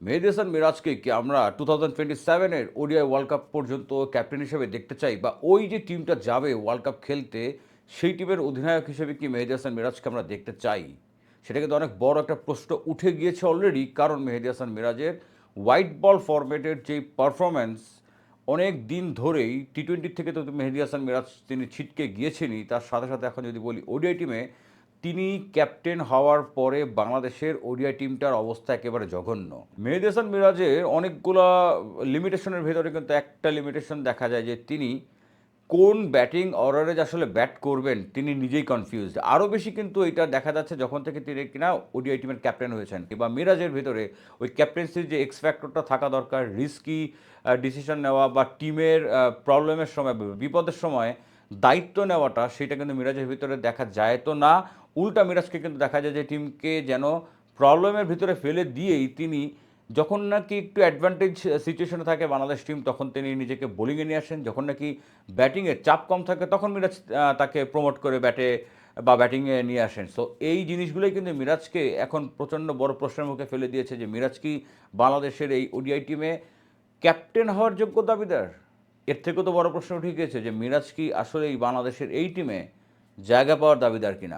মেহেদী হাসান মিরাজকে কি আমরা 2027-এর ODI world cup পর্যন্ত ক্যাপ্টেন হিসেবে দেখতে চাই, বা ওই যে টিমটা যাবে ওয়ার্ল্ড কাপ খেলতে সেই টিমের অধিনায়ক হিসেবে কি মেহেদী হাসান মিরাজকে আমরা দেখতে চাই? সেটা কিন্তু অনেক বড় একটা প্রশ্ন উঠে গিয়েছে অলরেডি, কারণ মেহেদী হাসান মিরাজের হোয়াইট বল ফরম্যাটের যে পারফরম্যান্স অনেক দিন ধরেই টি-20 থেকে তো মেহেদী হাসান মিরাজ তিনি ছিটকে গিয়েছেনই, তার সাথে সাথে এখন যদি বলি ওডিআই টিমে তিনি ক্যাপ্টেন হওয়ার পরে বাংলাদেশের ওডিআই টিমটার অবস্থা একেবারে জঘন্য। মেহেদী হাসান মিরাজের অনেকগুলা লিমিটেশনের ভেতরে কিন্তু একটা লিমিটেশন দেখা যায় যে তিনি কোন ব্যাটিং অর্ডারে যে আসলে ব্যাট করবেন তিনি নিজেই কনফিউজড। আরও বেশি কিন্তু এটা দেখা যাচ্ছে যখন থেকে তিনি কিনা ওডিআই টিমের ক্যাপ্টেন হয়েছেন, কিংবা মিরাজের ভেতরে ওই ক্যাপ্টেন্সির যে এক্স ফ্যাক্টরটা থাকা দরকার, রিস্কি ডিসিশন নেওয়া বা টিমের প্রবলেমের সময়, বিপদের সময় দায়িত্ব নেওয়াটা, সেটা কিন্তু মিরাজের ভিতরে দেখা যায় তো না। উল্টা মিরাজকে কিন্তু দেখা যায় যে টিমকে যেন প্রবলেমের ভিতরে ফেলে দিয়েই তিনি যখন নাকি একটু অ্যাডভান্টেজ সিচুয়েশনে থাকে বাংলাদেশ টিম, তখন তিনি নিজেকে বোলিংয়ে নিয়ে আসেন। যখন নাকি ব্যাটিংয়ের চাপ কম থাকে তখন মিরাজ তাকে প্রমোট করে ব্যাটে বা ব্যাটিংয়ে নিয়ে আসেন। সো এই জিনিসগুলোই কিন্তু মিরাজকে এখন প্রচণ্ড বড় প্রশ্নের মুখে ফেলে দিয়েছে যে মিরাজ কি বাংলাদেশের এই ওডিআই টিমে ক্যাপ্টেন হওয়ার যোগ্য দাবিদার? এর থেকেও তো বড় প্রশ্ন উঠে গিয়েছে যে মিরাজ কি আসলে এই বাংলাদেশের এই টিমে জায়গা পাওয়ার দাবিদার কিনা।